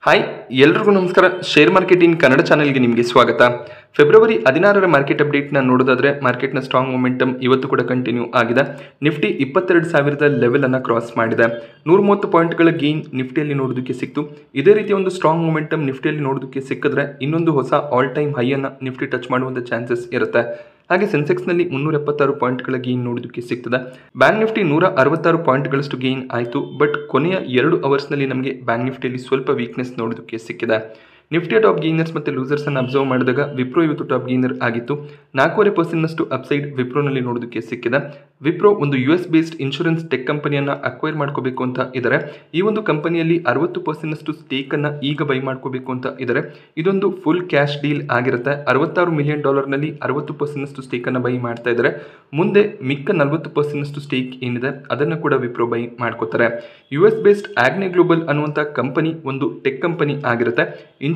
Hi ಎಲ್ರಿಗೂ ನಮಸ್ಕಾರ. Share market in Kannada ಚಾನೆಲ್ಗೆ ನಿಮಗೆ ಸ್ವಾಗತ. ಫೆಬ್ರವರಿ 16ರ ಮಾರ್ಕೆಟ್ ಅಪ್ಡೇಟ್ನ ನೋಡೋದಾದ್ರೆ ಮಾರ್ಕೆಟ್ನ ಸ್ಟ್ರಾಂಗ್ ಮೊಮೆಂಟಮ್ ಇವತ್ತು ಕೂಡ ಕಂಟಿನ್ಯೂ ಆಗಿದೆ. ನಿಫ್ಟಿ 22,000 ಲೆವೆಲ್ ಅನ್ನು ಕ್ರಾಸ್ ಮಾಡಿದೆ. 130 ಪಾಯಿಂಟ್ಗಳ ಗೇನ್ ನಿಫ್ಟಿಯಲ್ಲಿ ನೋಡೋದಕ್ಕೆ ಸಿಕ್ತು. ಇದೇ ರೀತಿಯ ಒಂದು ಸ್ಟ್ರಾಂಗ್ ಮೊಮೆಂಟಮ್ ನಿಫ್ಟಿಯಲ್ಲಿ ನೋಡೋದಕ್ಕೆ ಸಿಕ್ಕಿದ್ರೆ ಇನ್ನೊಂದು ಹೊಸ ಆಲ್ ಟೈಮ್ ಹೈ ಅನ್ನು ನಿಫ್ಟಿ ಟಚ್ ಮಾಡುವಂಥ ಚಾನ್ಸಸ್ ಇರುತ್ತೆ. ಹಾಗೆ ಸೆನ್ಸೆಕ್ಸ್ನಲ್ಲಿ 376 ಪಾಯಿಂಟ್ಗಳ ಗೇನ್ ನೋಡೋದಕ್ಕೆ ಸಿಗ್ತದೆ. ಬ್ಯಾಂಕ್ ನಿಫ್ಟಿ 166 ಪಾಯಿಂಟ್ಗಳಷ್ಟು ಗೇನ್ ಆಯಿತು. ಬಟ್ ಕೊನೆಯ 2 ಅವರ್ಸ್ನಲ್ಲಿ ನಮಗೆ ಬ್ಯಾಂಕ್ ನಿಫ್ಟಿಯಲ್ಲಿ ಸ್ವಲ್ಪ ವೀಕ್ನೆಸ್ ನೋಡೋದಕ್ಕೆ ಸಿಕ್ಕಿದೆ. ನಿಫ್ಟಿಯ ಟಾಪ್ ಗೇನರ್ಸ್ ಮತ್ತು ಲೂಸರ್ಸನ್ನು ಅಬ್ಸರ್ವ್ ಮಾಡಿದಾಗ ವಿಪ್ರೋ ಇವತ್ತು ಟಾಪ್ ಗೇನರ್ ಆಗಿತ್ತು. 4.5% ಅಪ್ಸೈಡ್ ವಿಪ್ರೋನಲ್ಲಿ ನೋಡೋದಕ್ಕೆ ಸಿಕ್ಕಿದೆ. ವಿಪ್ರೋ ಒಂದು US ಬೇಸ್ಡ್ ಇನ್ಶೂರೆನ್ಸ್ ಟೆಕ್ ಕಂಪನಿಯನ್ನು ಅಕ್ವೈರ್ ಮಾಡ್ಕೋಬೇಕು ಅಂತ ಇದ್ದಾರೆ. ಈ ಒಂದು ಕಂಪನಿಯಲ್ಲಿ 60% ಸ್ಟೇಕನ್ನು ಈಗ ಬೈ ಮಾಡ್ಕೋಬೇಕು ಅಂತ ಇದ್ದಾರೆ. ಇದೊಂದು ಫುಲ್ ಕ್ಯಾಶ್ ಡೀಲ್ ಆಗಿರುತ್ತೆ. $66 ಮಿಲಿಯನ್ ನಲ್ಲಿ 60% ಸ್ಟೇಕನ್ನು ಬೈ ಮಾಡ್ತಾ ಇದ್ದಾರೆ. ಮುಂದೆ ಮಿಕ್ಕ 40% ಸ್ಟೇಕ್ ಏನಿದೆ ಅದನ್ನು ಕೂಡ ವಿಪ್ರೋ ಬೈ ಮಾಡ್ಕೋತಾರೆ. US ಬೇಸ್ಡ್ ಆಗ್ನೆ ಗ್ಲೋಬಲ್ ಅನ್ನುವಂಥ ಕಂಪನಿ ಒಂದು ಟೆಕ್ ಕಂಪನಿ ಆಗಿರುತ್ತೆ.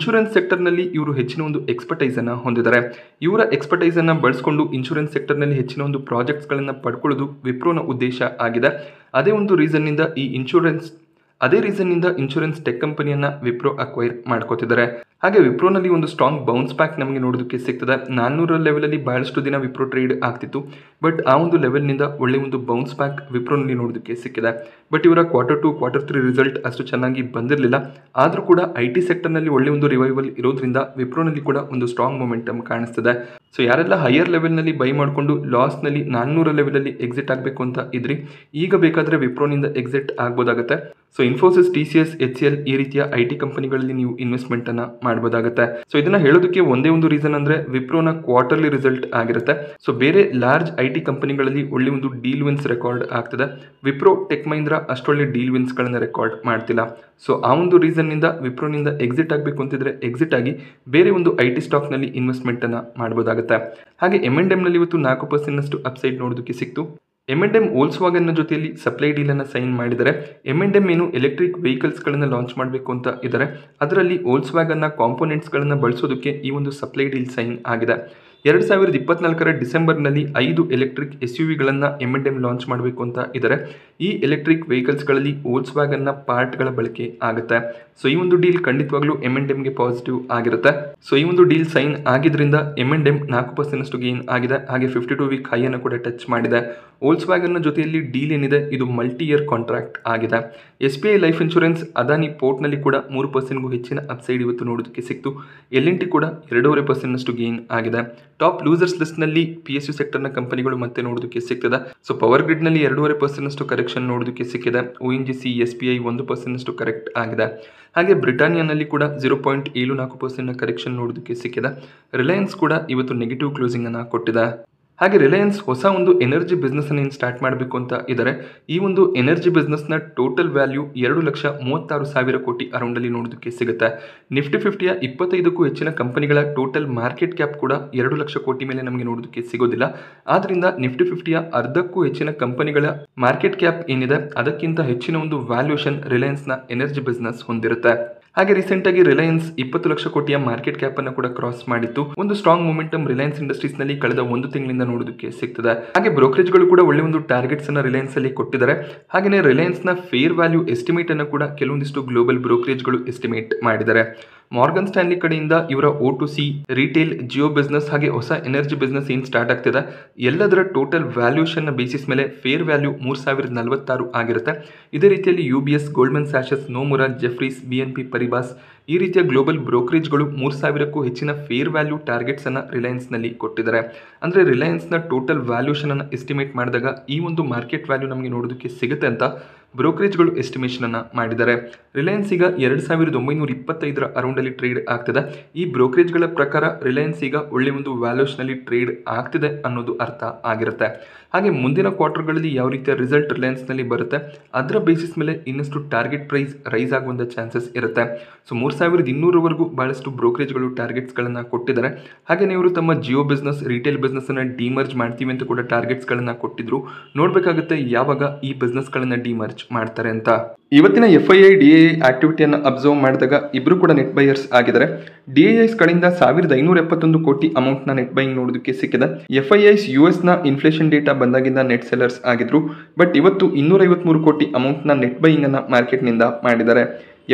ಇನ್ಶೂರೆನ್ಸ್ ಸೆಕ್ಟರ್ನಲ್ಲಿ ಇವರು ಹೆಚ್ಚಿನ ಒಂದು ಎಕ್ಸ್ಪರ್ಟೈಸ್ ಅನ್ನು ಹೊಂದಿದ್ದಾರೆ. ಇವರ ಎಕ್ಸ್ಪರ್ಟೈಸ್ ಅನ್ನು ಬಳಸಿಕೊಂಡು ಇನ್ಶೂರೆನ್ಸ್ ಸೆಕ್ಟರ್ನಲ್ಲಿ ಹೆಚ್ಚಿನ ಒಂದು ಪ್ರಾಜೆಕ್ಟ್ಸ್ಗಳನ್ನು ಪಡ್ಕೊಳ್ಳೋದು ವಿಪ್ರೋನ ಉದ್ದೇಶ ಆಗಿದೆ. ಅದೇ ರೀಸನ್ನಿಂದ ಇನ್ಶೂರೆನ್ಸ್ ಟೆಕ್ ಕಂಪನಿಯನ್ನು ವಿಪ್ರೋ ಅಕ್ವೈರ್ ಮಾಡ್ಕೋತಿದ್ದಾರೆ. ಹಾಗೆ ವಿಪ್ರೋನಲ್ಲಿ ಒಂದು ಸ್ಟ್ರಾಂಗ್ ಬೌನ್ಸ್ ಬ್ಯಾಕ್ ನಮಗೆ ನೋಡೋದಕ್ಕೆ ಸಿಗ್ತದೆ. 400 ಲೆವೆಲಲ್ಲಿ ಬಹಳಷ್ಟು ದಿನ ವಿಪ್ರೋ ಟ್ರೇಡ್ ಆಗ್ತಿತ್ತು. ಬಟ್ ಆ ಒಂದು ಲೆವೆಲ್ನಿಂದ ಒಳ್ಳೆ ಒಂದು ಬೌನ್ಸ್ ಬ್ಯಾಕ್ ವಿಪ್ರೋನಲ್ಲಿ ನೋಡೋದಕ್ಕೆ ಸಿಕ್ಕಿದೆ. ಬಟ್ ಇವರ Q2, Q3 ರಿಸಲ್ಟ್ ಅಷ್ಟು ಚೆನ್ನಾಗಿ ಬಂದಿರಲಿಲ್ಲ. ಆದರೂ ಕೂಡ IT ಸೆಕ್ಟರ್ನಲ್ಲಿ ಒಳ್ಳೆ ಒಂದು ರಿವೈವಲ್ ಇರೋದ್ರಿಂದ ವಿಪ್ರೋನಲ್ಲಿ ಕೂಡ ಒಂದು ಸ್ಟ್ರಾಂಗ್ ಮೊಮೆಂಟಮ್ ಕಾಣಿಸ್ತದೆ. ಸೊ ಯಾರೆಲ್ಲ ಹೈಯರ್ ಲೆವೆಲ್ನಲ್ಲಿ ಬೈ ಮಾಡಿಕೊಂಡು ಲಾಸ್ನಲ್ಲಿ 400 ಲೆವೆಲಲ್ಲಿ ಎಕ್ಸಿಟ್ ಆಗಬೇಕು ಅಂತ ಇದ್ರಿ, ಈಗ ಬೇಕಾದರೆ ವಿಪ್ರೋನಿಂದ ಎಕ್ಸಿಟ್ ಆಗ್ಬೋದಾಗುತ್ತೆ. ಸೊ ಇನ್ಫೋಸಿಸ್, TCS, HCL ಈ ರೀತಿಯ IT ಕಂಪನಿಗಳಲ್ಲಿ ನೀವು ಇನ್ವೆಸ್ಟ್ಮೆಂಟ್ ಅನ್ನ ಮಾಡಬಹುದಾಗುತ್ತೆ. ಸೊ ಇದನ್ನ ಹೇಳೋದಕ್ಕೆ ಒಂದೇ ಒಂದು ರೀಸನ್ ಅಂದ್ರೆ ವಿಪ್ರೋನ ಕ್ವಾರ್ಟರ್ಲಿ ರಿಸಲ್ಟ್ ಆಗಿರುತ್ತೆ. ಸೊ ಬೇರೆ ಲಾರ್ಜ್ IT ಕಂಪನಿಗಳಲ್ಲಿ ಒಳ್ಳೆ ಒಂದು ಡೀಲ್ ವಿನ್ಸ್ ರೆಕಾರ್ಡ್ ಆಗ್ತದೆ. ವಿಪ್ರೋ, ಟೆಕ್ ಮಹೀಂದ್ರ ಅಷ್ಟೊಳ್ಳೆ ಡೀಲ್ ವಿನ್ಸ್ ಗಳನ್ನ ರೆಕಾರ್ಡ್ ಮಾಡ್ತಿಲ್ಲ. ಸೊ ಆ ಒಂದು ರೀಸನ್ ನಿಂದ ವಿಪ್ರೋನಿಂದ ಎಕ್ಸಿಟ್ ಆಗಬೇಕು ಅಂತಿದ್ರೆ ಎಕ್ಸಿಟ್ ಆಗಿ ಬೇರೆ ಒಂದು IT ಸ್ಟಾಕ್ ನಲ್ಲಿ ಇನ್ವೆಸ್ಟ್ಮೆಂಟ್ ಅನ್ನ ಮಾಡಬಹುದಾಗುತ್ತೆ. ಹಾಗೆ M&M ನಲ್ಲಿ ಇವತ್ತು 4% ಅಪ್ಸೈಡ್ ನೋಡೋದಕ್ಕೆ ಸಿಕ್ತು. M&M ವೋಲ್ಕ್ಸ್ವ್ಯಾಗನ್ನ ಜೊತೆಯಲ್ಲಿ ಸಪ್ಲೈ ಡೀಲ್ ಅನ್ನು ಸೈನ್ ಮಾಡಿದ್ದಾರೆ. M&M ಏನು ಎಲೆಕ್ಟ್ರಿಕ್ ವೆಹಿಕಲ್ಸ್ಗಳನ್ನು ಲಾಂಚ್ ಮಾಡಬೇಕು ಅಂತ ಇದ್ದಾರೆ. ಅದರಲ್ಲಿ ವೋಲ್ಕ್ಸ್ವ್ಯಾಗನ್ನ ಕಾಂಪೋನೆಂಟ್ಸ್ಗಳನ್ನು ಬಳಸೋದಕ್ಕೆ ಈ ಒಂದು ಸಪ್ಲೈ ಡೀಲ್ ಸೈನ್ ಆಗಿದೆ. 2024ರ ಡಿಸೆಂಬರ್ನಲ್ಲಿ 5 ಎಲೆಕ್ಟ್ರಿಕ್ SUVಗಳನ್ನು M&M ಲಾಂಚ್ ಮಾಡಬೇಕು ಅಂತ ಇದ್ದಾರೆ. ಈ ಎಲೆಕ್ಟ್ರಿಕ್ ವೆಹಿಕಲ್ಸ್ಗಳಲ್ಲಿ ವೋಲ್ಕ್ಸ್ವ್ಯಾಗನ್ನ ಪಾರ್ಟ್ಗಳ ಬಳಕೆ ಆಗುತ್ತೆ. ಸೊ ಈ ಒಂದು ಡೀಲ್ ಖಂಡಿತವಾಗ್ಲೂ M&Mಗೆ ಪಾಸಿಟಿವ್ ಆಗಿರುತ್ತೆ. ಸೊ ಈ ಒಂದು ಡೀಲ್ ಸೈನ್ ಆಗಿದ್ರಿಂದ M&M 4% ಗೇನ್ ಆಗಿದೆ. ಹಾಗೆ 52 ವೀಕ್ ಹೈ ಅನ್ನು ಕೂಡ ಟಚ್ ಮಾಡಿದೆ. ವೋಲ್ಕ್ಸ್ವ್ಯಾಗನ್ನ ಜೊತೆಯಲ್ಲಿ ಡೀಲ್ ಏನಿದೆ ಇದು ಮಲ್ಟಿ ಇಯರ್ ಕಾಂಟ್ರಾಕ್ಟ್ ಆಗಿದೆ. SBI ಲೈಫ್ ಇನ್ಶೂರೆನ್ಸ್, ಅದಾನಿ ಪೋರ್ಟ್ನಲ್ಲಿ ಕೂಡ 3%ಗೂ ಹೆಚ್ಚಿನ ಅಪ್ಸೈಡ್ ಇವತ್ತು ನೋಡೋದಕ್ಕೆ ಸಿಕ್ತು. L&T ಕೂಡ 2.5% ಗೇನ್ ಆಗಿದೆ. ಟಾಪ್ ಲೂಸರ್ಸ್ ಲಿಸ್ಟ್ನಲ್ಲಿ PSU ಸೆಕ್ಟರ್ನ ಕಂಪನಿಗಳು ಮತ್ತೆ ನೋಡೋದಕ್ಕೆ ಸಿಗ್ತದೆ. ಸೊ ಪವರ್ ಗ್ರಿಡ್ನಲ್ಲಿ 2.5% ಕರೆಕ್ಷನ್ ನೋಡೋದಕ್ಕೆ ಸಿಕ್ಕಿದೆ. ONGC, SBI 1% ಕರೆಕ್ಟ್ ಆಗಿದೆ. ಹಾಗೆ ಬ್ರಿಟಾನಿಯಾನಲ್ಲಿ ಕೂಡ 0.74% ಕರೆಕ್ಷನ್ ನೋಡೋದಕ್ಕೆ ಸಿಕ್ಕಿದೆ. ರಿಲಯನ್ಸ್ ಕೂಡ ಇವತ್ತು ನೆಗೆಟಿವ್ ಕ್ಲೋಸಿಂಗ್ ಅನ್ನು ಕೊಟ್ಟಿದೆ. ಹಾಗೆ ರಿಲಯನ್ಸ್ ಹೊಸ ಒಂದು ಎನರ್ಜಿ ಬಿಸ್ನೆಸ್ ಅನ್ನು ಸ್ಟಾರ್ಟ್ ಮಾಡಬೇಕು ಅಂತ ಇದ್ದಾರೆ. ಈ ಒಂದು ಎನರ್ಜಿ ಬಿಸ್ನೆಸ್ನ ಟೋಟಲ್ ವ್ಯಾಲ್ಯೂ 2,36,000 ಕೋಟಿ ಅರೌಂಡಲ್ಲಿ ನೋಡೋದಕ್ಕೆ ಸಿಗುತ್ತೆ. ನಿಫ್ಟಿ 50ಯ 25ಕ್ಕೂ ಹೆಚ್ಚಿನ ಕಂಪನಿಗಳ ಟೋಟಲ್ ಮಾರ್ಕೆಟ್ ಕ್ಯಾಪ್ ಕೂಡ 2 ಲಕ್ಷ ಕೋಟಿ ಮೇಲೆ ನಮಗೆ ನೋಡೋದಕ್ಕೆ ಸಿಗೋದಿಲ್ಲ. ಆದ್ರಿಂದ ನಿಫ್ಟಿ 50ಯ ಅರ್ಧಕ್ಕೂ ಹೆಚ್ಚಿನ ಕಂಪನಿಗಳ ಮಾರ್ಕೆಟ್ ಕ್ಯಾಪ್ ಏನಿದೆ ಅದಕ್ಕಿಂತ ಹೆಚ್ಚಿನ ಒಂದು ವ್ಯಾಲ್ಯೂಷನ್ ರಿಲಯನ್ಸ್ನ ಎನರ್ಜಿ ಬಿಸ್ನೆಸ್ ಹೊಂದಿರುತ್ತೆ. ಹಾಗೆ ರೀಸೆಂಟ್ ಆಗಿ ರಿಲಯನ್ಸ್ 20 ಲಕ್ಷ ಕೋಟಿಯ ಮಾರ್ಕೆಟ್ ಕ್ಯಾಪ್ ಅನ್ನು ಕೂಡ ಕ್ರಾಸ್ ಮಾಡಿತ್ತು. ಒಂದು ಸ್ಟ್ರಾಂಗ್ ಮೊಮೆಂಟಮ್ ರಿಲಯನ್ಸ್ ಇಂಡಸ್ಟ್ರೀಸ್ ನಲ್ಲಿ ಕಳೆದ 1 ತಿಂಗಳಿಂದ ನೋಡೋದಕ್ಕೆ ಸಿಗ್ತದೆ. ಹಾಗೆ ಬ್ರೋಕರೇಜ್ ಗಳು ಕೂಡ ಒಳ್ಳೆ ಒಂದು ಟಾರ್ಗೆಟ್ಸ್ ಅನ್ನ ರಿಲಯನ್ಸ್ ಅಲ್ಲಿ ಕೊಟ್ಟಿದ್ದಾರೆ. ಹಾಗೆ ರಿಲಯನ್ಸ್ ನ ಫೇರ್ ವ್ಯಾಲ್ಯೂ ಎಸ್ಟಿಮೇಟ್ ಅನ್ನು ಕೂಡ ಕೆಲವೊಂದಿಷ್ಟು ಗ್ಲೋಬಲ್ ಬ್ರೋಕರೇಜ್ ಗಳು ಎಸ್ಟಿಮೇಟ್ ಮಾಡಿದ್ದಾರೆ. ಮಾರ್ಗನ್ ಸ್ಟ್ಯಾನ್ಲಿ ಕಡೆಯಿಂದ ಇವರ O2C, ರಿಟೇಲ್, ಜಿಯೋ ಬಿಸ್ನೆಸ್ ಹಾಗೆ ಹೊಸ ಎನರ್ಜಿ ಬಿಸ್ನೆಸ್ ಏನು ಸ್ಟಾರ್ಟ್ ಆಗ್ತಿದೆ ಎಲ್ಲದರ ಟೋಟಲ್ ವ್ಯಾಲ್ಯೂಷನ್ ಬೇಸಿಸ್ ಮೇಲೆ ಫೇರ್ ವ್ಯಾಲ್ಯೂ 3046 ಆಗಿರುತ್ತೆ. ಇದೇ ರೀತಿಯಲ್ಲಿ UBS, Goldman Sachs, Nomura, Jefferies, BNP Paribas ಈ ರೀತಿಯ ಗ್ಲೋಬಲ್ ಬ್ರೋಕರೇಜ್ಗಳು 3000ಕ್ಕೂ ಹೆಚ್ಚಿನ ಫೇರ್ ವ್ಯಾಲ್ಯೂ ಟಾರ್ಗೆಟ್ಸ್ ಅನ್ನು ರಿಲಯನ್ಸ್ನಲ್ಲಿ ಕೊಟ್ಟಿದ್ದಾರೆ. ಅಂದರೆ ರಿಲಯನ್ಸ್ನ ಟೋಟಲ್ ವ್ಯಾಲ್ಯೂಷನ್ ಅನ್ನು ಎಸ್ಟಿಮೇಟ್ ಮಾಡಿದಾಗ ಈ ಒಂದು ಮಾರ್ಕೆಟ್ ವ್ಯಾಲ್ಯೂ ನಮಗೆ ನೋಡೋದಕ್ಕೆ ಸಿಗುತ್ತೆ ಅಂತ ಬ್ರೋಕರೇಜ್ಗಳು ಎಸ್ಟಿಮೇಷನ್ ಅನ್ನು ಮಾಡಿದ್ದಾರೆ. ರಿಲಯನ್ಸ್ ಈಗ 2,925 ಅರೌಂಡಲ್ಲಿ ಟ್ರೇಡ್ ಆಗ್ತಿದೆ. ಈ ಬ್ರೋಕರೇಜ್ಗಳ ಪ್ರಕಾರ ರಿಲಯನ್ಸ್ ಈಗ ಒಳ್ಳೆ ಒಂದು ವ್ಯಾಲ್ಯೂಷನಲ್ಲಿ ಟ್ರೇಡ್ ಆಗ್ತಿದೆ ಅನ್ನೋದು ಅರ್ಥ ಆಗಿರುತ್ತೆ. ಹಾಗೆ ಮುಂದಿನ ಕ್ವಾರ್ಟರ್ಗಳಲ್ಲಿ ಯಾವ ರೀತಿಯ ರಿಸಲ್ಟ್ ರಿಲಯನ್ಸ್ನಲ್ಲಿ ಬರುತ್ತೆ ಅದರ ಬೇಸಿಸ್ ಮೇಲೆ ಇನ್ನಷ್ಟು ಟಾರ್ಗೆಟ್ ಪ್ರೈಸ್ ರೈಸ್ ಆಗುವಂಥ ಚಾನ್ಸಸ್ ಇರುತ್ತೆ. ಸೊ 3,200ವರೆಗೂ ಬಹಳಷ್ಟು ಬ್ರೋಕರೇಜ್ಗಳು ಟಾರ್ಗೆಟ್ಸ್ಗಳನ್ನು ಕೊಟ್ಟಿದ್ದಾರೆ. ಹಾಗೆಯೇ ಇವರು ತಮ್ಮ ಜಿಯೋ ಬಿಸ್ನೆಸ್, ರಿಟೇಲ್ ಬಿಸ್ನೆಸ್ಸನ್ನು ಡಿಮರ್ಜ್ ಮಾಡ್ತೀವಿ ಅಂತ ಕೂಡ ಟಾರ್ಗೆಟ್ಸ್ಗಳನ್ನು ಕೊಟ್ಟಿದ್ರು. ನೋಡಬೇಕಾಗುತ್ತೆ ಯಾವಾಗ ಈ ಬಿಸ್ನೆಸ್ಗಳನ್ನು ಡಿಮರ್ಜ್ ಮಾಡ್ತಾರೆ ಅಂತ. ಇವತ್ತಿನ FII DII ಆಕ್ಟಿವಿಟಿಯನ್ನು ಅಬ್ಸರ್ವ್ ಮಾಡಿದಾಗ ಇಬ್ಬರು ಕೂಡ ನೆಟ್ ಬೈಯರ್ಸ್ ಆಗಿದ್ದಾರೆ. DIIs ಕಡೆಯಿಂದ 1,571 ಕೋಟಿ ಅಮೌಂಟ್ನ ನೆಟ್ ಬೈಯಿಂಗ್ ನೋಡೋದಕ್ಕೆ ಸಿಕ್ಕಿದೆ. FIIs US ನ ಇನ್ಫ್ಲೇಷನ್ ಡೇಟಾ ಬಂದಾಗಿಂದ ನೆಟ್ ಸೆಲ್ಲರ್ಸ್ ಆಗಿದ್ರು. ಬಟ್ ಇವತ್ತು 253 ಕೋಟಿ ಅಮೌಂಟ್ನ ನೆಟ್ ಬೈಯಿಂಗ್ ಅನ್ನು ಮಾರ್ಕೆಟ್ನಿಂದ ಮಾಡಿದ್ದಾರೆ.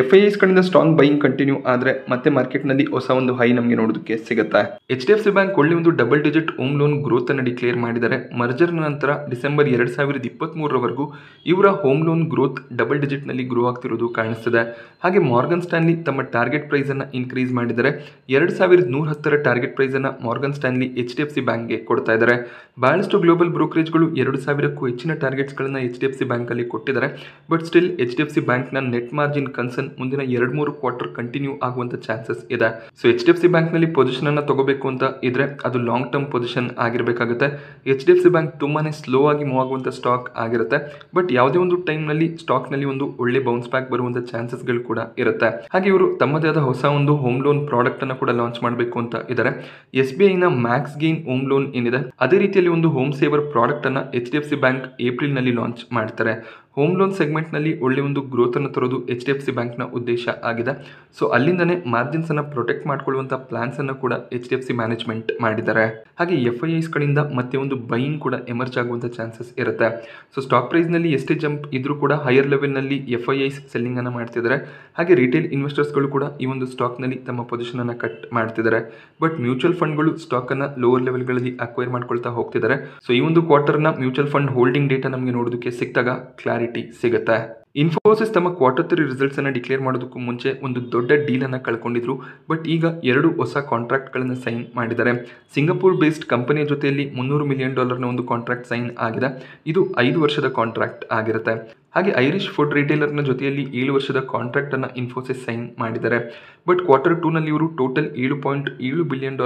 FIIs ಕಡೆಯಿಂದ ಸ್ಟ್ರಾಂಗ್ ಬೈಯಿಂಗ್ ಕಂಟಿನ್ಯೂ ಆದರೆ ಮತ್ತೆ ಮಾರ್ಕೆಟ್ನಲ್ಲಿ ಹೊಸ ಒಂದು ಹೈ ನಮಗೆ ನೋಡೋದಕ್ಕೆ ಸಿಗುತ್ತೆ. HDFC ಬ್ಯಾಂಕ್ ಒಳ್ಳೆ ಒಂದು double digit home loan growth ಅನ್ನು ಡಿಕ್ಲೇರ್ ಮಾಡಿದ್ದಾರೆ. ಮರ್ಜರ್ನ ನಂತರ ಡಿಸೆಂಬರ್ 2023ರವರೆಗೂ ಇವರ ಹೋಮ್ ಲೋನ್ ಗ್ರೋತ್ ಡಬಲ್ ಡಿಜಿಟ್ನಲ್ಲಿ ಗ್ರೋ ಆಗ್ತಿರೋದು ಕಾಣಿಸ್ತಿದೆ. ಹಾಗೆ ಮಾರ್ಗನ್ ಸ್ಟ್ಯಾನ್ಲಿ ತಮ್ಮ ಟಾರ್ಗೆಟ್ ಪ್ರೈಸ್ ಅನ್ನು ಇನ್ಕ್ರೀಸ್ ಮಾಡಿದ್ದಾರೆ. 2110ರ ಟಾರ್ಗೆಟ್ ಪ್ರೈಸ್ ಅನ್ನು ಮಾರ್ಗನ್ ಸ್ಟ್ಯಾನ್ಲಿ HDFC ಬ್ಯಾಂಕ್ಗೆ ಕೊಡ್ತಾ ಇದ್ದಾರೆ. ಬಹಳಷ್ಟು ಗ್ಲೋಬಲ್ ಬ್ರೋಕರೇಜ್ಗಳು 2000ಕ್ಕೂ ಹೆಚ್ಚಿನ ಟಾರ್ಗೆಟ್ಸ್ಗಳನ್ನು HDFC ಬ್ಯಾಂಕಲ್ಲಿ ಕೊಟ್ಟಿದ್ದಾರೆ. ಬಟ್ ಸ್ಟಿಲ್ HDFC ಬ್ಯಾಂಕ್ನ ನೆಟ್ ಮಾರ್ಜಿನ್ ಕನ್ಸರ್ನ್ ಮುಂದಿನ 2-3 ಕ್ವಾರ್ಟರ್ ಕಂಟಿನ್ಯೂ ಆಗುವಂತ ಚಾನ್ಸಸ್ ಇದೆ. ಸೊ HDFC ಬ್ಯಾಂಕ್ ನಲ್ಲಿ ಪೊಸಿಷನ್ ಅನ್ನ ತಗೋಬೇಕು ಅಂತ ಇದ್ರೆ ಅದು ಲಾಂಗ್ ಟರ್ಮ್ ಪೊಸಿಷನ್ ಆಗಿರಬೇಕಾಗುತ್ತೆ. HDFC ಬ್ಯಾಂಕ್ ತುಂಬಾನೇ ಸ್ಲೋ ಆಗಿ ಮೂವ್ ಆಗುವಂತ ಸ್ಟಾಕ್ ಆಗಿರುತ್ತೆ. ಬಟ್ ಯಾವುದೇ ಒಂದು ಟೈಮ್ ನಲ್ಲಿ ಸ್ಟಾಕ್ ನಲ್ಲಿ ಒಂದು ಒಳ್ಳೆ ಬೌನ್ಸ್ ಬ್ಯಾಕ್ ಬರುವಂತ ಚಾನ್ಸಸ್ ಗಳು ಕೂಡ ಇರುತ್ತೆ. ಹಾಗೆ ಇವರು ತಮ್ಮದೇ ಆದ ಹೊಸ ಒಂದು ಹೋಮ್ ಲೋನ್ ಪ್ರಾಡಕ್ಟ್ ಅನ್ನ ಕೂಡ ಲಾಂಚ್ ಮಾಡಬೇಕು ಅಂತ ಇದ್ದಾರೆ. SBI ನ ಮ್ಯಾಕ್ಸ್ ಗೇನ್ ಹೋಮ್ ಲೋನ್ ಏನಿದೆ ಅದೇ ರೀತಿಯಲ್ಲಿ ಒಂದು ಹೋಮ್ ಸೇವರ್ ಪ್ರಾಡಕ್ಟ್ ಅನ್ನ HDFC ಬ್ಯಾಂಕ್ ಏಪ್ರಿಲ್ ನಲ್ಲಿ ಲಾಂಚ್ ಮಾಡ್ತಾರೆ. ಹೋಮ್ ಲೋನ್ ಸೆಗ್ಮೆಂಟ್ ನಲ್ಲಿ ಒಳ್ಳೆ ಒಂದು ಗ್ರೋತ್ ಅನ್ನು ತರೋದು HDFC ಬ್ಯಾಂಕ್ನ ಉದ್ದೇಶ ಆಗಿದೆ. ಸೊ ಅಲ್ಲಿಂದನೇ ಮಾರ್ಜಿನ್ಸ್ ಅನ್ನ ಪ್ರೊಟೆಕ್ಟ್ ಮಾಡ್ಕೊಳ್ಳುವಂತ ಪ್ಲಾನ್ಸ್ ಅನ್ನು ಕೂಡ HDFC ಮ್ಯಾನೇಜ್ಮೆಂಟ್ ಮಾಡಿದ್ದಾರೆ. ಹಾಗೆ FIIs ಕಡೆಯಿಂದ ಮತ್ತೆ ಒಂದು ಬೈಯಿಂಗ್ ಕೂಡ ಎಮರ್ಜ್ ಆಗುವಂತ ಚಾನ್ಸಸ್ ಇರುತ್ತೆ. ಸೊ ಸ್ಟಾಕ್ ಪ್ರೈಸ್ ನಲ್ಲಿ ಎಷ್ಟೇ ಜಂಪ್ ಇದ್ರೂ ಕೂಡ ಹೈಯರ್ ಲೆವೆಲ್ ನಲ್ಲಿ FIIs ಸೆಲ್ಲಿಂಗ್ ಅನ್ನ ಮಾಡ್ತಿದ್ದಾರೆ. ಹಾಗೆ ರಿಟೇಲ್ ಇನ್ವೆಸ್ಟರ್ಸ್ ಗಳು ಕೂಡ ಈ ಒಂದು ಸ್ಟಾಕ್ ನಲ್ಲಿ ತಮ್ಮ ಪೊಸಿಷನ್ ಅನ್ನ ಕಟ್ ಮಾಡ್ತಿದ್ದಾರೆ. ಬಟ್ ಮ್ಯೂಚುವಲ್ ಫಂಡ್ ಗಳು ಸ್ಟಾಕ್ ಅನ್ನ ಲೋವರ್ ಲೆವೆಲ್ ಗಳಲ್ಲಿ ಅಕ್ವೈರ್ ಮಾಡ್ಕೊಳ್ತಾ ಹೋಗ್ತಿದ್ದಾರೆ. ಸೊ ಈ ಒಂದು ಕ್ವಾರ್ಟರ್ ನ ಮ್ಯೂಚುವಲ್ ಫಂಡ್ ಹೋಲ್ಡಿಂಗ್ ಡೇಟಾ ನಮಗೆ ನೋಡೋದಕ್ಕೆ ಸಿಕ್ತಾಗ ಕ್ಲಾರಿಟಿ ಸಿಗುತ್ತೆ. ಇನ್ಫೋಸಿಸ್ ತಮ್ಮ ಕ್ವಾರ್ಟರ್ 3 ರಿಸಲ್ಟ್ಸ್ ಅನ್ನ ಡಿಕ್ಲೇರ್ ಮಾಡೋದಕ್ಕೂ ಮುಂಚೆ ಒಂದು ದೊಡ್ಡ ಡೀಲ್ ಅನ್ನ ಕಳ್ಕೊಂಡಿದ್ರು. ಬಟ್ ಈಗ 2 ಹೊಸ ಕಾಂಟ್ರಾಕ್ಟ್ ಗಳನ್ನ ಸೈನ್ ಮಾಡಿದ್ದಾರೆ. ಸಿಂಗಪೂರ್ ಬೇಸ್ಡ್ ಕಂಪನಿಯ ಜೊತೆಯಲ್ಲಿ $300 ಮಿಲಿಯನ್ ಒಂದು ಕಾಂಟ್ರಾಕ್ಟ್ ಸೈನ್ ಆಗಿದೆ. ಇದು 5 ವರ್ಷದ ಕಾಂಟ್ರಾಕ್ಟ್ ಆಗಿರುತ್ತೆ. ಹಾಗೆ ಐರಿಷ್ ಫುಡ್ ರಿಟೇಲರ್ನ ಜೊತೆಯಲ್ಲಿ 7 ವರ್ಷದ ಕಾಂಟ್ರಾಕ್ಟ್ ಅನ್ನ ಇನ್ಫೋಸಿಸ್ ಸೈನ್ ಮಾಡಿದ್ದಾರೆ. ಬಟ್ ಕ್ವಾರ್ಟರ್ 2 ನಲ್ಲಿ ಇವರು ಟೋಟಲ್ $7.7 ಬಿಲಿಯನ್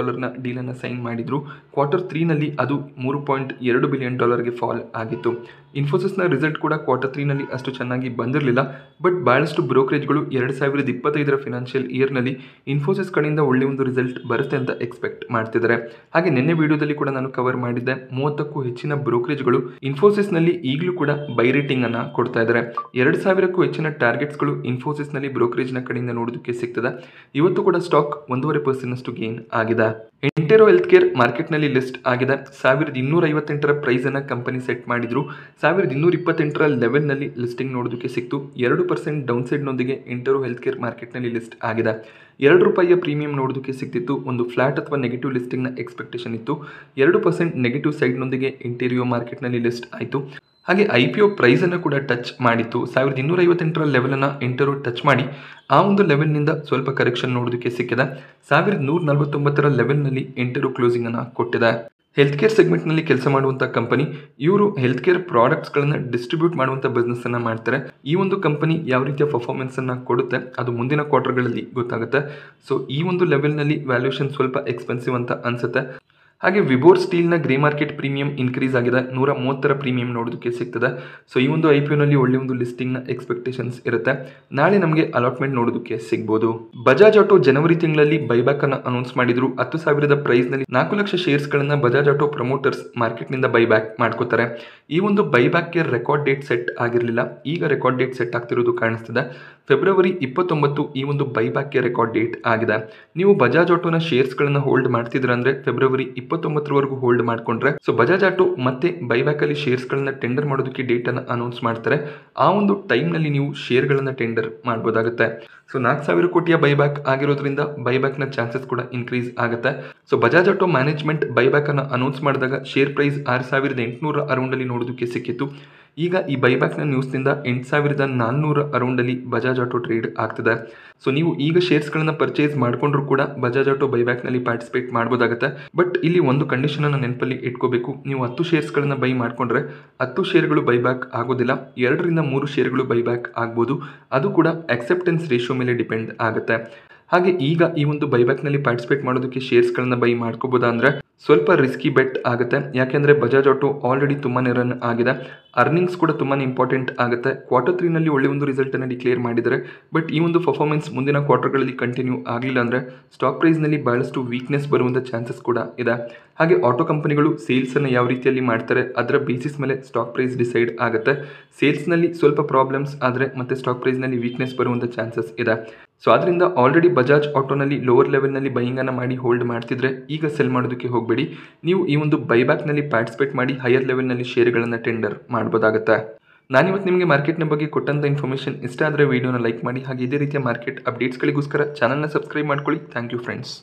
ಡೀಲ್ ಅನ್ನ ಸೈನ್ ಮಾಡಿದ್ರು. ಕ್ವಾರ್ಟರ್ 3 ನಲ್ಲಿ ಅದು $3.2 ಬಿಲಿಯನ್ ಗೆ ಫಾಲ್ ಆಗಿತ್ತು. ಇನ್ಫೋಸಿಸ್ ನ ರಿಸಲ್ಟ್ ಕೂಡ ಕ್ವಾರ್ಟರ್ 3 ನಲ್ಲಿ ಅಷ್ಟು ಚೆನ್ನಾಗಿ ಬಂದಿರಲಿಲ್ಲ. ಬಟ್ ಬಹಳಷ್ಟು ಬ್ರೋಕರೇಜ್ಗಳು 2025ರ ಫಿನಾನ್ಷಿಯಲ್ ಇಯರ್ ನಲ್ಲಿ ಇನ್ಫೋಸಿಸ್ ಕಡೆಯಿಂದ ಒಳ್ಳೆ ಒಂದು ರಿಸಲ್ಟ್ ಬರುತ್ತೆ ಅಂತ ಎಕ್ಸ್ಪೆಕ್ಟ್ ಮಾಡ್ತಿದ್ದಾರೆ. ಹಾಗೆ ನಿನ್ನೆ ವಿಡಿಯೋದಲ್ಲಿ ಕೂಡ ನಾನು ಕವರ್ ಮಾಡಿದ್ದೆ 30ಕ್ಕೂ ಹೆಚ್ಚಿನ ಬ್ರೋಕರೇಜ್ಗಳು ಇನ್ಫೋಸಿಸ್ ನಲ್ಲಿ ಈಗಲೂ ಕೂಡ ಬೈ ರೇಟಿಂಗ್ ಅನ್ನ ಕೊಡ್ತಾ ಇದ್ದಾರೆ. 2000ಕ್ಕೂ ಹೆಚ್ಚಿನ ಟಾರ್ಗೆಟ್ಸ್ ಗಳು ಇನ್ಫೋಸಿಸ್ ನಲ್ಲಿ ಬ್ರೋಕರೇಜ್ ನ ಕಡೆಯಿಂದ ನೋಡೋದಕ್ಕೆ ಸಿಗ್ತದೆ. ಇವತ್ತು ಕೂಡ ಸ್ಟಾಕ್ 1.5% ಗೇನ್ ಆಗಿದೆ. ಎಂಟೆರೋ ಹೆಲ್ತ್ ಕೇರ್ ಮಾರ್ಕೆಟ್ ನಲ್ಲಿ ಲಿಸ್ಟ್ ಆಗಿದೆ. 1258ರ ಪ್ರೈಸ್ ಅನ್ನ ಕಂಪನಿ ಸೆಟ್ ಮಾಡಿದ್ರು. 1228ರ ಲೆವೆಲ್ ನಲ್ಲಿ ಲಿಸ್ಟಿಂಗ್ ನೋಡೋದಕ್ಕೆ ಸಿಕ್ತು. 2% ಡೌನ್ ಸೈಡ್ ನೊಂದಿಗೆ ಎಂಟೆರೋ ಹೆಲ್ತ್ ಕೇರ್ ಮಾರ್ಕೆಟ್ ನಲ್ಲಿ ಲಿಸ್ಟ್ ಆಗಿದೆ. ₹2 ಪ್ರೀಮಿಯಂ ನೋಡೋದಕ್ಕೆ ಸಿಕ್ತಿತ್ತು. ಒಂದು ಫ್ಲಾಟ್ ಅಥವಾ ನೆಗೆಟಿವ್ ಲಿಸ್ಟಿಂಗ್ ನ ಎಕ್ಸ್ಪೆಕ್ಟೇಷನ್ ಇತ್ತು. 2% ನೆಗೆಟಿವ್ ಸೈಡ್ ನೊಂದಿಗೆ ಎಂಟೆರಿಯೋ ಮಾರ್ಕೆಟ್ ನಲ್ಲಿ ಲಿಸ್ಟ್ ಆಯಿತು. ಹಾಗೆ IPO ಪ್ರೈಸ್ ಅನ್ನು ಕೂಡ ಟಚ್ ಮಾಡಿತ್ತು. 1258ರ ಲೆವೆಲ್ ಅನ್ನ ಎಂಟೆರೋ ಟಚ್ ಮಾಡಿ ಆ ಒಂದು ಲೆವೆಲ್ ನಿಂದ ಸ್ವಲ್ಪ ಕರೆಕ್ಷನ್ ನೋಡೋದಕ್ಕೆ ಸಿಕ್ಕಿದೆ. 1149ರ ಲೆವೆಲ್ ನಲ್ಲಿ ಎಂಟೆರೋ ಕ್ಲೋಸಿಂಗ್ ಅನ್ನ ಕೊಟ್ಟಿದೆ. ಹೆಲ್ತ್ ಕೇರ್ ಸೆಗ್ಮೆಂಟ್ ನಲ್ಲಿ ಕೆಲಸ ಮಾಡುವಂತ ಕಂಪನಿ. ಇವರು ಹೆಲ್ತ್ ಕೇರ್ ಪ್ರಾಡಕ್ಟ್ಸ್ ಗಳನ್ನ ಡಿಸ್ಟ್ರಿಬ್ಯೂಟ್ ಮಾಡುವಂತ ಬಿಸ್ನೆಸ್ ಅನ್ನ ಮಾಡ್ತಾರೆ. ಈ ಒಂದು ಕಂಪನಿ ಯಾವ ರೀತಿಯ ಪರ್ಫಾರ್ಮೆನ್ಸ್ ಅನ್ನ ಕೊಡುತ್ತೆ ಅದು ಮುಂದಿನ ಕ್ವಾರ್ಟರ್ಗಳಲ್ಲಿ ಗೊತ್ತಾಗುತ್ತೆ. ಸೊ ಈ ಒಂದು ಲೆವೆಲ್ ನಲ್ಲಿ ವ್ಯಾಲ್ಯೂಯೇಷನ್ ಸ್ವಲ್ಪ ಎಕ್ಸ್ಪೆನ್ಸಿವ್ ಅಂತ ಅನ್ಸುತ್ತೆ. ಹಾಗೆ ವಿಬೋರ್ ಸ್ಟೀಲ್ ನ ಗ್ರೇ ಮಾರ್ಕೆಟ್ ಪ್ರೀಮಿಯಂ ಇನ್ಕ್ರೀಸ್ ಆಗಿದೆ. 130ರ ಪ್ರೀಮಿಯಂ ನೋಡೋದಕ್ಕೆ ಸಿಗ್ತದೆ. ಸೊ ಈ ಒಂದು IPO ನಲ್ಲಿ ಒಳ್ಳೆ ಒಂದು ಲಿಸ್ಟಿಂಗ್ ನ ಎಕ್ಸ್ಪೆಕ್ಟೇಷನ್ಸ್ ಇರುತ್ತೆ. ನಾಳೆ ನಮಗೆ ಅಲಾಟ್ಮೆಂಟ್ ನೋಡೋದಕ್ಕೆ ಸಿಗಬಹುದು. ಬಜಾಜ್ ಆಟೋ ಜನವರಿ ತಿಂಗಳಲ್ಲಿ ಬೈಬ್ಯಾಕ್ ಅನ್ನು ಅನೌನ್ಸ್ ಮಾಡಿದ್ರು. 10,000ದ ಪ್ರೈಸ್ ನಲ್ಲಿ 4 ಲಕ್ಷ ಶೇರ್ಸ್ ಗಳನ್ನ ಬಜಾಜ್ ಆಟೋ ಪ್ರಮೋಟರ್ಸ್ ಮಾರ್ಕೆಟ್ ನಿಂದ ಬೈಬ್ಯಾಕ್ ಮಾಡ್ಕೋತಾರೆ. ಈ ಒಂದು ಬೈಬ್ಯಾಕ್ ಗೆ ರೆಕಾರ್ಡ್ ಡೇಟ್ ಸೆಟ್ ಆಗಿರಲಿಲ್ಲ. ಈಗ ರೆಕಾರ್ಡ್ ಡೇಟ್ ಸೆಟ್ ಆಗ್ತಿರೋದು ಕಾಣಿಸ್ತಿದೆ. ಫೆಬ್ರವರಿ 29 ಈ ಒಂದು ಬೈಬ್ಯಾಕ್ ಗೆ ರೆಕಾರ್ಡ್ ಡೇಟ್ ಆಗಿದೆ. ನೀವು ಬಜಾಜ್ ಆಟೋನ ಶೇರ್ಸ್ ಗಳನ್ನ ಹೋಲ್ಡ್ ಮಾಡ್ತಿದ್ರ ಅಂದ್ರೆ ಫೆಬ್ರವರಿ 29ರವರೆಗೂ ಹೋಲ್ಡ್ ಮಾಡ್ಕೊಂಡ್ರೆ ಸೊ ಬಜಾಜ್ ಆಟೋ ಮತ್ತೆ ಬೈಬ್ಯಾಕ್ ಅಲ್ಲಿ ಶೇರ್ಸ್ ಗಳನ್ನ ಟೆಂಡರ್ ಮಾಡೋದಕ್ಕೆ ಡೇಟ್ ಅನ್ನ ಅನೌನ್ಸ್ ಮಾಡ್ತಾರೆ. ಆ ಒಂದು ಟೈಮ್ ನಲ್ಲಿ ನೀವು ಶೇರ್ ಗಳನ್ನ ಟೆಂಡರ್ ಮಾಡಬಹುದಾಗುತ್ತೆ. ಸೊ 4,000 ಕೋಟಿಯ ಬೈಬ್ಯಾಕ್ ಆಗಿರೋದ್ರಿಂದ ಬೈಬ್ಯಾಕ್ ನ ಚಾನ್ಸಸ್ ಕೂಡ ಇನ್ಕ್ರೀಸ್ ಆಗುತ್ತೆ. So Bajaj auto management buyback ಅನ್ನ ಅನೌನ್ಸ್ ಮಾಡಿದಾಗ ಶೇರ್ ಪ್ರೈಸ್ 6,800 ಅರೌಂಡ್ ಅಲ್ಲಿ ನೋಡೋದಕ್ಕೆ ಸಿಕ್ಕಿತ್ತು. ಈಗ ಈ ಬೈಬ್ಯಾಕ್ ನ ನ್ಯೂಸ್ ನಿಂದ 8,400 ಅರೌಂಡ್ ಅಲ್ಲಿ ಬಜಾಜ್ ಆಟೋ ಟ್ರೇಡ್ ಆಗ್ತಿದೆ. ಸೊ ನೀವು ಈಗ ಶೇರ್ಸ್ ಗಳನ್ನ ಪರ್ಚೇಸ್ ಮಾಡ್ಕೊಂಡ್ರು ಕೂಡ ಬಜಾಜ್ ಆಟೋ ಬೈಬ್ಯಾಕ್ ನಲ್ಲಿ ಪಾರ್ಟಿಸಿಪೇಟ್ ಮಾಡಬಹುದಾಗುತ್ತೆ. ಬಟ್ ಇಲ್ಲಿ ಒಂದು ಕಂಡೀಷನ್ ಅನ್ನ ನೆನಪಲ್ಲಿ ಇಟ್ಕೋಬೇಕು. ನೀವು 10 ಶೇರ್ಸ್ ಗಳನ್ನ ಬೈ ಮಾಡ್ಕೊಂಡ್ರೆ 10 ಶೇರ್ಗಳು ಬೈಬ್ಯಾಕ್ ಆಗೋದಿಲ್ಲ. 2ರಿಂದ 3 ಶೇರ್ಗಳು ಬೈಬ್ಯಾಕ್ ಆಗ್ಬೋದು. ಅದು ಕೂಡ ಅಕ್ಸೆಪ್ಟೆನ್ಸ್ ರೇಷಿಯೋ ಮೇಲೆ ಡಿಪೆಂಡ್ ಆಗುತ್ತೆ. ಹಾಗೆ ಈಗ ಈ ಒಂದು ಬೈಬ್ಯಾಕ್ ನಲ್ಲಿ ಪಾರ್ಟಿಸಿಪೇಟ್ ಮಾಡೋದಕ್ಕೆ ಶೇರ್ಸ್ ಗಳನ್ನ ಬೈ ಮಾಡ್ಕೋಬಹುದಾ ಅಂದ್ರೆ ಸ್ವಲ್ಪ ರಿಸ್ಕಿ ಬೆಟ್ ಆಗುತ್ತೆ. ಯಾಕೆಂದ್ರೆ ಬಜಾಜ್ ಆಟೋ ಆಲ್ರೆಡಿ ತುಂಬಾನೇ ರನ್ ಆಗಿದೆ. ಅರ್ನಿಂಗ್ಸ್ ಕೂಡ ತುಂಬಾನೇ ಇಂಪಾರ್ಟೆಂಟ್ ಆಗುತ್ತೆ. ಕ್ವಾರ್ಟರ್ 3 ನಲ್ಲಿ ಒಳ್ಳೆ ಒಂದು ರಿಸಲ್ಟ್ ಅನ್ನು ಡಿಕ್ಲೇರ್ ಮಾಡಿದ್ದಾರೆ. ಬಟ್ ಈ ಒಂದು ಪರ್ಫಾರ್ಮೆನ್ಸ್ ಮುಂದಿನ ಕ್ವಾರ್ಟರ್ಗಳಲ್ಲಿ ಕಂಟಿನ್ಯೂ ಆಗಲಿಲ್ಲ ಅಂದ್ರೆ ಸ್ಟಾಕ್ ಪ್ರೈಸ್ ನಲ್ಲಿ ಬಹಳಷ್ಟು ವೀಕ್ನೆಸ್ ಬರುವಂತ ಚಾನ್ಸಸ್ ಕೂಡ ಇದೆ. ಹಾಗೆ ಆಟೋ ಕಂಪನಿಗಳು ಸೇಲ್ಸ್ ಅನ್ನು ಯಾವ ರೀತಿಯಲ್ಲಿ ಮಾಡ್ತಾರೆ ಅದರ ಬೇಸಿಸ್ ಮೇಲೆ ಸ್ಟಾಕ್ ಪ್ರೈಸ್ ಡಿಸೈಡ್ ಆಗುತ್ತೆ. ಸೇಲ್ಸ್ ನಲ್ಲಿ ಸ್ವಲ್ಪ ಪ್ರಾಬ್ಲಮ್ಸ್ ಆದ್ರೆ ಮತ್ತೆ ಸ್ಟಾಕ್ ಪ್ರೈಸ್ ನಲ್ಲಿ ವೀಕ್ನೆಸ್ ಬರುವಂತ ಚಾನ್ಸಸ್ ಇದೆ. ಸೊ ಅದರಿಂದ ಆಲ್ರೆಡಿ ಬಜಾಜ್ ಆಟೋನಲ್ಲಿ ಲೋವರ್ ಲೆವೆಲ್ ನಲ್ಲಿ ಬೈಯಿಂಗ್ ಅನ್ನ ಮಾಡಿ ಹೋಲ್ಡ್ ಮಾಡ್ತಿದ್ರೆ ಈಗ ಸೆಲ್ ಮಾಡೋದಕ್ಕೆ ಹೋಗಬೇಡಿ. ನೀವು ಈ ಒಂದು ಬೈಬ್ಯಾಕ್ ನಲ್ಲಿ ಪಾರ್ಟಿಸಿಪೇಟ್ ಮಾಡಿ ಹೈಯರ್ ಲೆವೆಲ್ ನಲ್ಲಿ ಶೇರ್ಗಳನ್ನ ಟೆಂಡರ್ ಮಾಡಬಹುದಾಗುತ್ತೆ. ನಾನಿವತ್ತು ನಿಮಗೆ ಮಾರ್ಕೆಟ್ನ ಬಗ್ಗೆ ಕೊಟ್ಟಂಥ ಇನ್ಫಾರ್ಮೇಷನ್ ಇಷ್ಟ ಆದರೆ ವಿಡಿಯೋನ ಲೈಕ್ ಮಾಡಿ, ಹಾಗೆ ಇದೇ ರೀತಿಯ ಮಾರ್ಕೆಟ್ ಅಪ್ಡೇಟ್ಸ್ಗಳಿಗೋಸ್ಕರ ಚಾನಲ್ನ ಸಬ್ಸ್ಕ್ರೈಬ್ ಮಾಡ್ಕೊಳ್ಳಿ. Thank you friends.